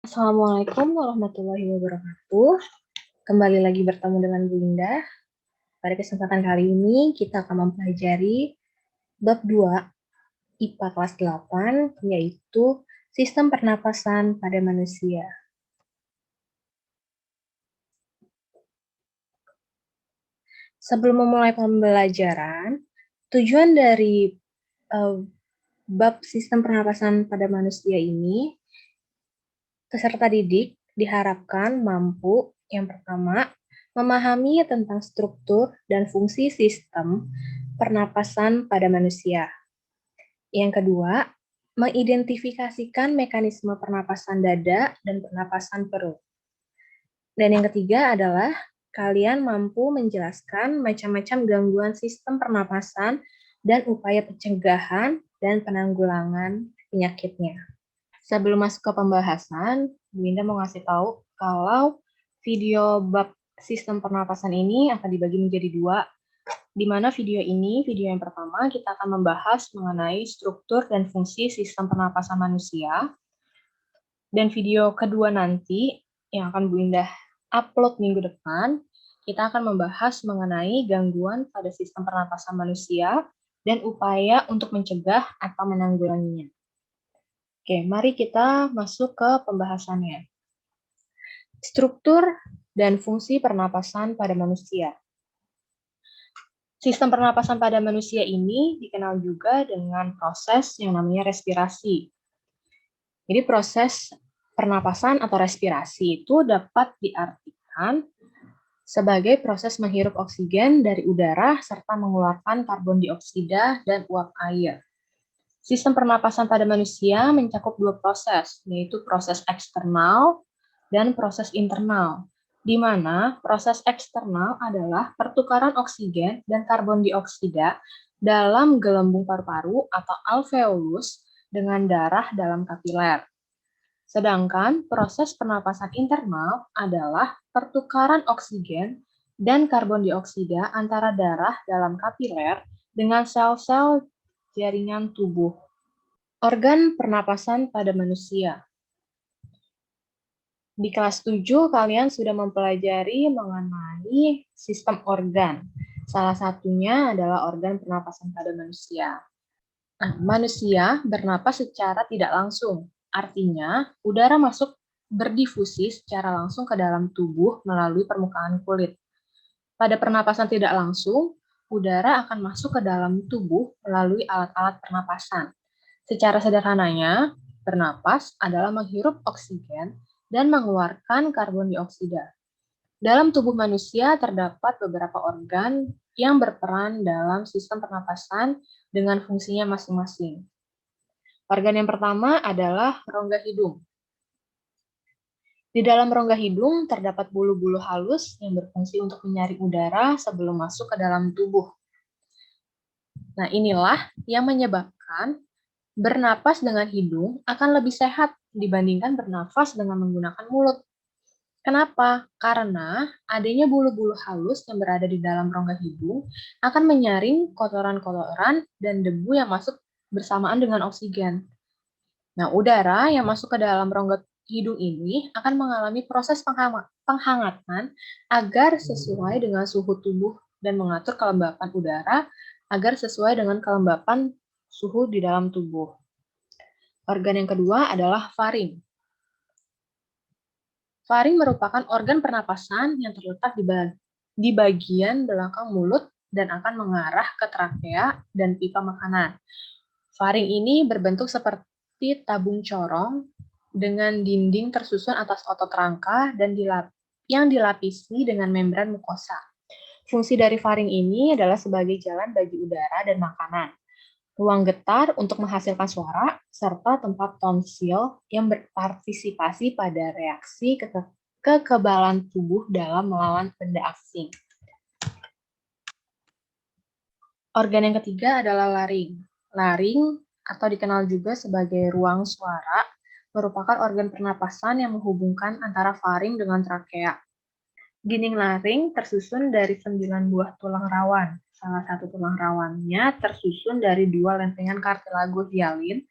Assalamualaikum warahmatullahi wabarakatuh. Kembali lagi bertemu dengan Bu Indah. Pada kesempatan kali ini kita akan mempelajari bab 2 IPA kelas 8, yaitu sistem pernapasan pada manusia. Sebelum memulai pembelajaran, tujuan dari bab sistem pernapasan pada manusia ini, peserta didik diharapkan mampu, yang pertama, memahami tentang struktur dan fungsi sistem pernapasan pada manusia. Yang kedua, mengidentifikasikan mekanisme pernapasan dada dan pernapasan perut. Dan yang ketiga adalah kalian mampu menjelaskan macam-macam gangguan sistem pernapasan dan upaya pencegahan dan penanggulangan penyakitnya. Sebelum masuk ke pembahasan, Bu Indah mau ngasih tahu kalau video bab sistem pernapasan ini akan dibagi menjadi dua, di mana video yang pertama kita akan membahas mengenai struktur dan fungsi sistem pernapasan manusia, dan video kedua nanti yang akan Bu Indah upload minggu depan, kita akan membahas mengenai gangguan pada sistem pernapasan manusia dan upaya untuk mencegah atau menanggulanginya. Oke, mari kita masuk ke pembahasannya. Struktur dan fungsi pernapasan pada manusia. Sistem pernapasan pada manusia ini dikenal juga dengan proses yang namanya respirasi. Jadi proses pernapasan atau respirasi itu dapat diartikan sebagai proses menghirup oksigen dari udara serta mengeluarkan karbon dioksida dan uap air. Sistem pernapasan pada manusia mencakup dua proses, yaitu proses eksternal dan proses internal, di mana proses eksternal adalah pertukaran oksigen dan karbon dioksida dalam gelembung paru-paru atau alveolus dengan darah dalam kapiler. Sedangkan proses pernapasan internal adalah pertukaran oksigen dan karbon dioksida antara darah dalam kapiler dengan sel-sel jaringan tubuh. Organ pernapasan pada manusia. Di kelas 7 kalian sudah mempelajari mengenai sistem organ. Salah satunya adalah organ pernapasan pada manusia. Nah, manusia bernapas secara tidak langsung. Artinya, udara masuk berdifusi secara langsung ke dalam tubuh melalui permukaan kulit. Pada pernapasan tidak langsung, udara akan masuk ke dalam tubuh melalui alat-alat pernapasan. Secara sederhananya, bernapas adalah menghirup oksigen dan mengeluarkan karbon dioksida. Dalam tubuh manusia terdapat beberapa organ yang berperan dalam sistem pernapasan dengan fungsinya masing-masing. Organ yang pertama adalah rongga hidung. Di dalam rongga hidung terdapat bulu-bulu halus yang berfungsi untuk menyaring udara sebelum masuk ke dalam tubuh. Nah, inilah yang menyebabkan bernapas dengan hidung akan lebih sehat dibandingkan bernapas dengan menggunakan mulut. Kenapa? Karena adanya bulu-bulu halus yang berada di dalam rongga hidung akan menyaring kotoran-kotoran dan debu yang masuk bersamaan dengan oksigen. Nah, udara yang masuk ke dalam rongga hidung ini akan mengalami proses penghangatan agar sesuai dengan suhu tubuh dan mengatur kelembapan udara agar sesuai dengan kelembapan suhu di dalam tubuh. Organ yang kedua adalah faring. Faring merupakan organ pernapasan yang terletak di bagian belakang mulut dan akan mengarah ke trakea dan pipa makanan. Faring ini berbentuk seperti tabung corong dengan dinding tersusun atas otot rangka dan yang dilapisi dengan membran mukosa. Fungsi dari faring ini adalah sebagai jalan bagi udara dan makanan, ruang getar untuk menghasilkan suara, serta tempat tonsil yang berpartisipasi pada reaksi kekebalan tubuh dalam melawan benda asing. Organ yang ketiga adalah laring. Laring, atau dikenal juga sebagai ruang suara, merupakan organ pernapasan yang menghubungkan antara faring dengan trakea. Dinding laring tersusun dari 9 buah tulang rawan. Salah satu tulang rawannya tersusun dari 2 lempengan kartilago hialin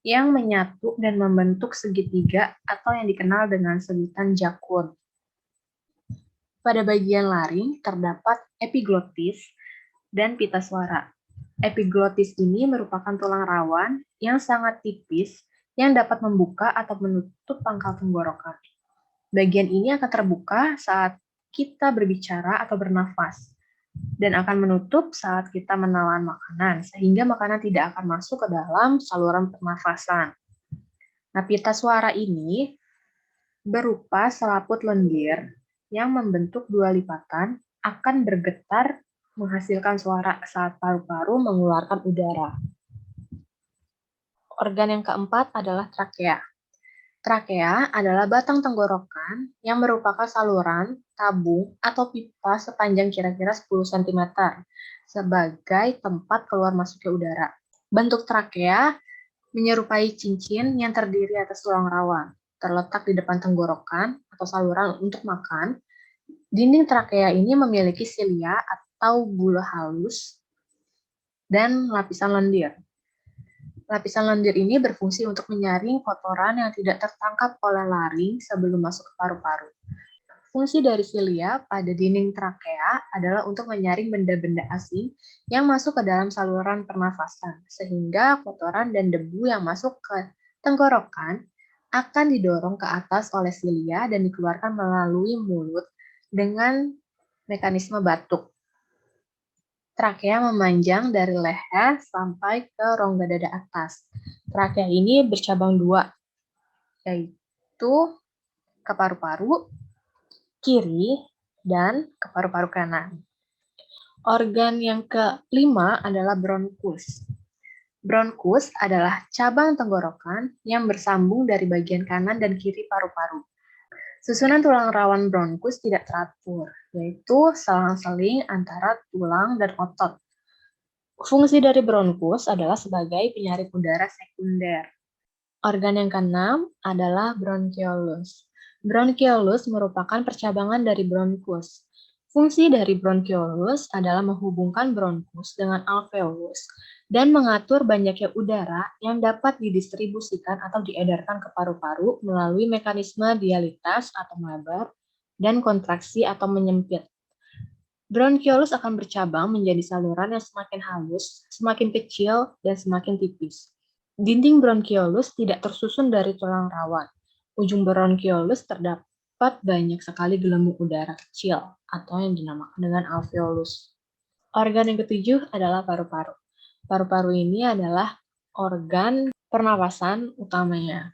yang menyatu dan membentuk segitiga atau yang dikenal dengan sebutan jakun. Pada bagian laring terdapat epiglotis dan pita suara. Epiglotis ini merupakan tulang rawan yang sangat tipis yang dapat membuka atau menutup pangkal tenggorokan. Bagian ini akan terbuka saat kita berbicara atau bernafas dan akan menutup saat kita menelan makanan, sehingga makanan tidak akan masuk ke dalam saluran pernafasan. Nah, pita suara ini berupa selaput lendir yang membentuk dua lipatan akan bergetar menghasilkan suara saat paru-paru mengeluarkan udara. Organ yang keempat adalah trakea. Trakea adalah batang tenggorokan yang merupakan saluran, tabung, atau pipa sepanjang kira-kira 10 cm sebagai tempat keluar masuknya udara. Bentuk trakea menyerupai cincin yang terdiri atas tulang rawan, terletak di depan tenggorokan atau saluran untuk makan. Dinding trakea ini memiliki silia atau bula halus dan lapisan lendir. Lapisan lendir ini berfungsi untuk menyaring kotoran yang tidak tertangkap oleh laring sebelum masuk ke paru-paru. Fungsi dari silia pada dinding trakea adalah untuk menyaring benda-benda asing yang masuk ke dalam saluran pernafasan, sehingga kotoran dan debu yang masuk ke tenggorokan akan didorong ke atas oleh silia dan dikeluarkan melalui mulut dengan mekanisme batuk. Trakea memanjang dari leher sampai ke rongga dada atas. Trakea ini bercabang dua, yaitu ke paru-paru kiri dan ke paru-paru kanan. Organ yang kelima adalah bronkus. Bronkus adalah cabang tenggorokan yang bersambung dari bagian kanan dan kiri paru-paru. Susunan tulang rawan bronkus tidak teratur, yaitu selang-seling antara tulang dan otot. Fungsi dari bronkus adalah sebagai penyaring udara sekunder. Organ yang keenam adalah bronkiolus. Bronkiolus merupakan percabangan dari bronkus. Fungsi dari bronkiolus adalah menghubungkan bronkus dengan alveolus dan mengatur banyaknya udara yang dapat didistribusikan atau diedarkan ke paru-paru melalui mekanisme dialitas atau melebar dan kontraksi atau menyempit. Bronkiolus akan bercabang menjadi saluran yang semakin halus, semakin kecil, dan semakin tipis. Dinding bronkiolus tidak tersusun dari tulang rawan. Ujung bronkiolus terdapat banyak sekali gelembung udara kecil atau yang dinamakan dengan alveolus. Organ yang ketujuh adalah paru-paru. Paru-paru ini adalah organ pernapasan utamanya.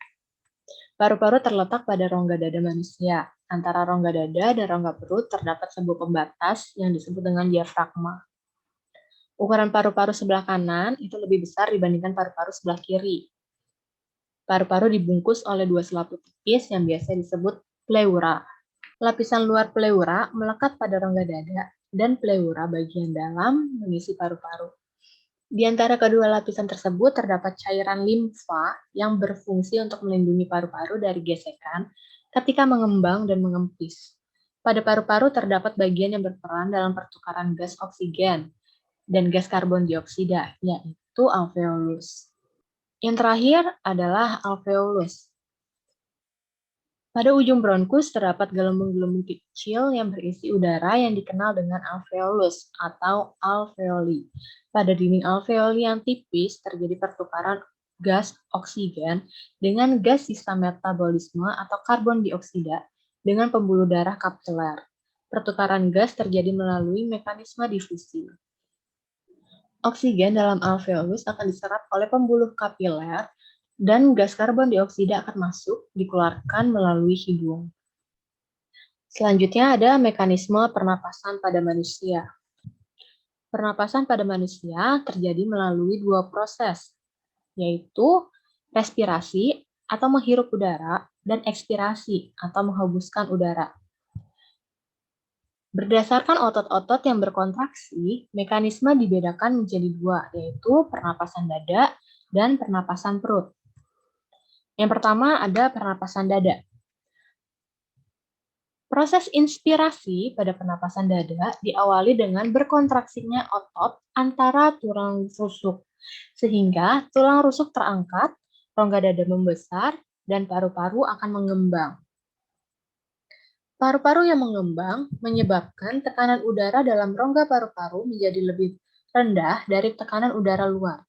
Paru-paru terletak pada rongga dada manusia. Antara rongga dada dan rongga perut terdapat sebuah pembatas yang disebut dengan diafragma. Ukuran paru-paru sebelah kanan itu lebih besar dibandingkan paru-paru sebelah kiri. Paru-paru dibungkus oleh dua selaput tipis yang biasa disebut pleura. Lapisan luar pleura melekat pada rongga dada dan pleura bagian dalam mengisi paru-paru. Di antara kedua lapisan tersebut terdapat cairan limfa yang berfungsi untuk melindungi paru-paru dari gesekan ketika mengembang dan mengempis. Pada paru-paru terdapat bagian yang berperan dalam pertukaran gas oksigen dan gas karbon dioksida, yaitu alveolus. Yang terakhir adalah alveolus. Pada ujung bronkus terdapat gelembung-gelembung kecil yang berisi udara yang dikenal dengan alveolus atau alveoli. Pada dinding alveoli yang tipis terjadi pertukaran gas oksigen dengan gas sisa metabolisme atau karbon dioksida dengan pembuluh darah kapiler. Pertukaran gas terjadi melalui mekanisme difusi. Oksigen dalam alveolus akan diserap oleh pembuluh kapiler dan gas karbon dioksida akan masuk, dikeluarkan melalui hidung. Selanjutnya ada mekanisme pernapasan pada manusia. Pernapasan pada manusia terjadi melalui dua proses, yaitu respirasi atau menghirup udara dan ekspirasi atau menghembuskan udara. Berdasarkan otot-otot yang berkontraksi, mekanisme dibedakan menjadi dua, yaitu pernapasan dada dan pernapasan perut. Yang pertama ada pernapasan dada. Proses inspirasi pada pernapasan dada diawali dengan berkontraksinya otot antara tulang rusuk, sehingga tulang rusuk terangkat rongga dada membesar, dan paru-paru akan mengembang. Paru-paru yang mengembang menyebabkan tekanan udara dalam rongga paru-paru menjadi lebih rendah dari tekanan udara luar.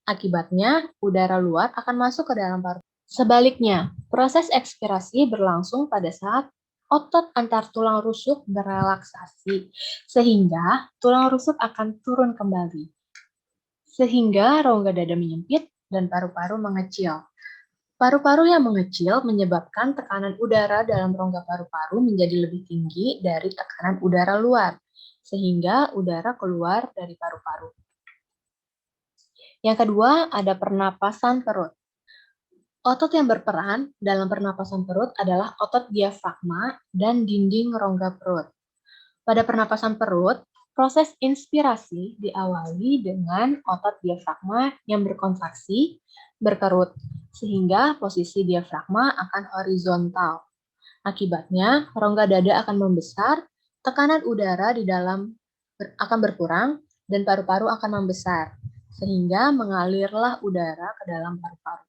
Akibatnya, udara luar akan masuk ke dalam paru. Sebaliknya, proses ekspirasi berlangsung pada saat otot antar tulang rusuk berelaksasi, sehingga tulang rusuk akan turun kembali. Sehingga rongga dada menyempit dan paru-paru mengecil. Paru-paru yang mengecil menyebabkan tekanan udara dalam rongga paru-paru menjadi lebih tinggi dari tekanan udara luar, sehingga udara keluar dari paru-paru. Yang kedua, ada pernapasan perut. Otot yang berperan dalam pernapasan perut adalah otot diafragma dan dinding rongga perut. Pada pernapasan perut, proses inspirasi diawali dengan otot diafragma yang berkontraksi, berkerut, sehingga posisi diafragma akan horizontal. Akibatnya, rongga dada akan membesar, tekanan udara di dalam akan berkurang, dan paru-paru akan membesar, sehingga mengalirlah udara ke dalam paru-paru.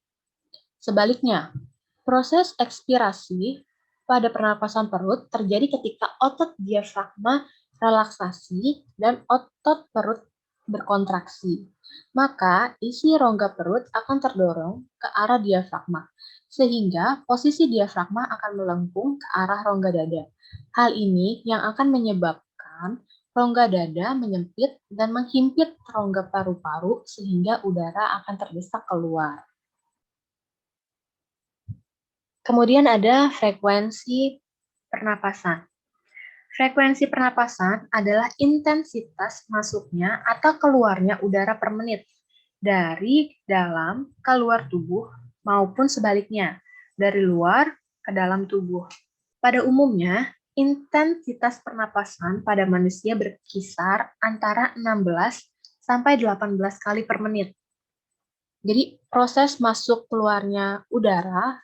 Sebaliknya, proses ekspirasi pada pernapasan perut terjadi ketika otot diafragma relaksasi dan otot perut berkontraksi. Maka isi rongga perut akan terdorong ke arah diafragma, sehingga posisi diafragma akan melengkung ke arah rongga dada. Hal ini yang akan menyebabkan rongga dada menyempit dan menghimpit rongga paru-paru sehingga udara akan terdesak keluar. Kemudian ada frekuensi pernapasan. Frekuensi pernapasan adalah intensitas masuknya atau keluarnya udara per menit dari dalam ke luar tubuh maupun sebaliknya, dari luar ke dalam tubuh. Pada umumnya, intensitas pernapasan pada manusia berkisar antara 16 sampai 18 kali per menit. Jadi proses masuk keluarnya udara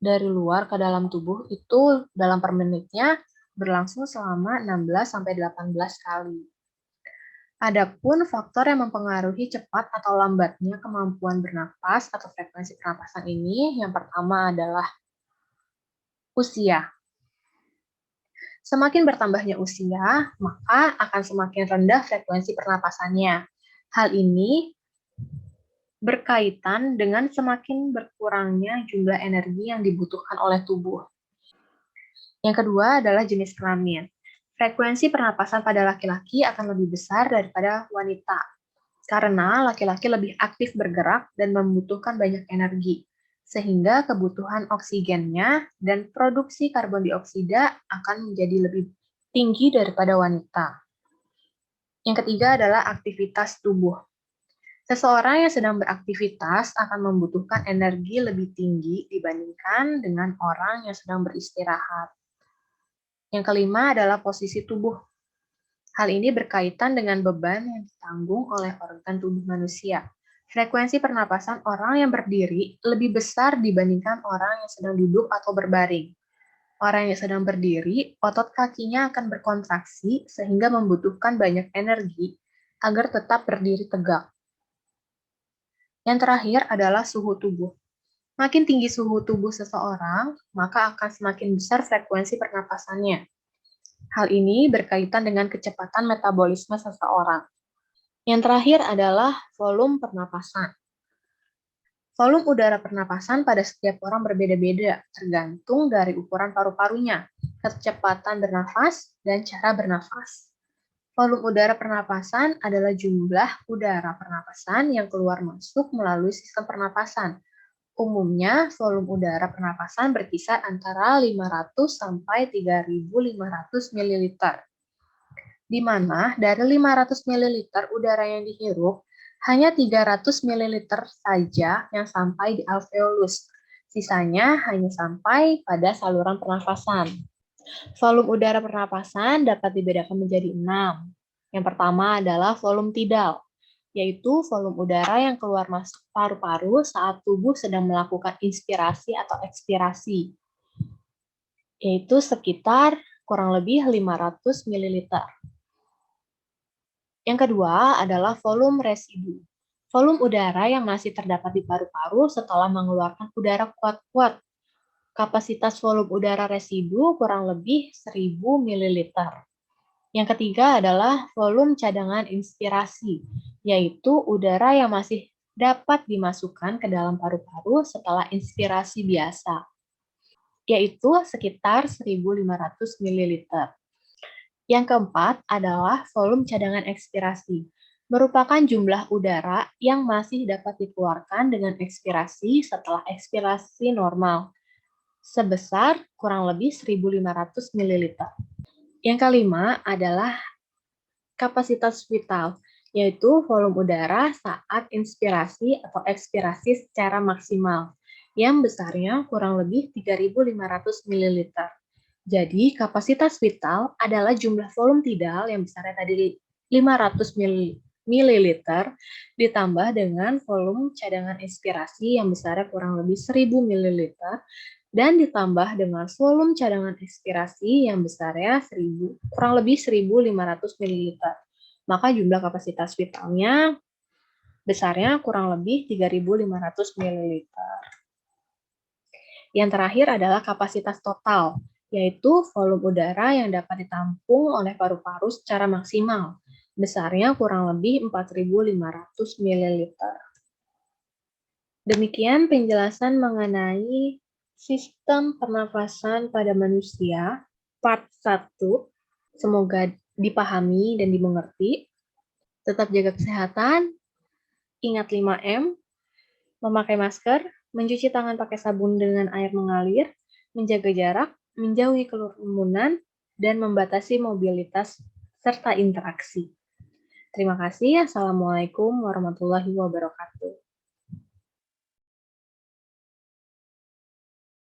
dari luar ke dalam tubuh itu dalam per menitnya berlangsung selama 16 sampai 18 kali. Adapun faktor yang mempengaruhi cepat atau lambatnya kemampuan bernapas atau frekuensi pernapasan ini, yang pertama adalah usia. Semakin bertambahnya usia, maka akan semakin rendah frekuensi pernapasannya. Hal ini berkaitan dengan semakin berkurangnya jumlah energi yang dibutuhkan oleh tubuh. Yang kedua adalah jenis kelamin. Frekuensi pernapasan pada laki-laki akan lebih besar daripada wanita, karena laki-laki lebih aktif bergerak dan membutuhkan banyak energi, sehingga kebutuhan oksigennya dan produksi karbon dioksida akan menjadi lebih tinggi daripada wanita. Yang ketiga adalah aktivitas tubuh. Seseorang yang sedang beraktivitas akan membutuhkan energi lebih tinggi dibandingkan dengan orang yang sedang beristirahat. Yang kelima adalah posisi tubuh. Hal ini berkaitan dengan beban yang ditanggung oleh organ tubuh manusia. Frekuensi pernapasan orang yang berdiri lebih besar dibandingkan orang yang sedang duduk atau berbaring. Orang yang sedang berdiri, otot kakinya akan berkontraksi sehingga membutuhkan banyak energi agar tetap berdiri tegak. Yang terakhir adalah suhu tubuh. Makin tinggi suhu tubuh seseorang, maka akan semakin besar frekuensi pernapasannya. Hal ini berkaitan dengan kecepatan metabolisme seseorang. Yang terakhir adalah volume pernapasan. Volume udara pernapasan pada setiap orang berbeda-beda, tergantung dari ukuran paru-parunya, kecepatan bernafas, dan cara bernafas. Volume udara pernapasan adalah jumlah udara pernapasan yang keluar masuk melalui sistem pernapasan. Umumnya, volume udara pernapasan berkisar antara 500 sampai 3.500 ml. Di mana dari 500 ml udara yang dihirup, hanya 300 ml saja yang sampai di alveolus. Sisanya hanya sampai pada saluran pernafasan. Volume udara pernapasan dapat dibedakan menjadi 6. Yang pertama adalah volume tidal, yaitu volume udara yang keluar masuk paru-paru saat tubuh sedang melakukan inspirasi atau ekspirasi, yaitu sekitar kurang lebih 500 ml. Yang kedua adalah volume residu. Volume udara yang masih terdapat di paru-paru setelah mengeluarkan udara kuat-kuat. Kapasitas volume udara residu kurang lebih 1000 ml. Yang ketiga adalah volume cadangan inspirasi, yaitu udara yang masih dapat dimasukkan ke dalam paru-paru setelah inspirasi biasa, yaitu sekitar 1500 ml. Yang keempat adalah volume cadangan ekspirasi, merupakan jumlah udara yang masih dapat dikeluarkan dengan ekspirasi setelah ekspirasi normal, sebesar kurang lebih 1500 ml. Yang kelima adalah kapasitas vital, yaitu volume udara saat inspirasi atau ekspirasi secara maksimal, yang besarnya kurang lebih 3500 ml. Jadi, kapasitas vital adalah jumlah volume tidal yang besarnya tadi 500 ml ditambah dengan volume cadangan inspirasi yang besarnya kurang lebih 1000 ml dan ditambah dengan volume cadangan ekspirasi yang besarnya kurang lebih 1500 ml. Maka jumlah kapasitas vitalnya besarnya kurang lebih 3500 ml. Yang terakhir adalah kapasitas total, yaitu volume udara yang dapat ditampung oleh paru-paru secara maksimal, besarnya kurang lebih 4500 ml. Demikian penjelasan mengenai sistem pernafasan pada manusia, part 1. Semoga dipahami dan dimengerti. Tetap jaga kesehatan, ingat 5M, memakai masker, mencuci tangan pakai sabun dengan air mengalir, menjaga jarak, menjauhi kerumunan, dan membatasi mobilitas serta interaksi. Terima kasih. Assalamualaikum warahmatullahi wabarakatuh.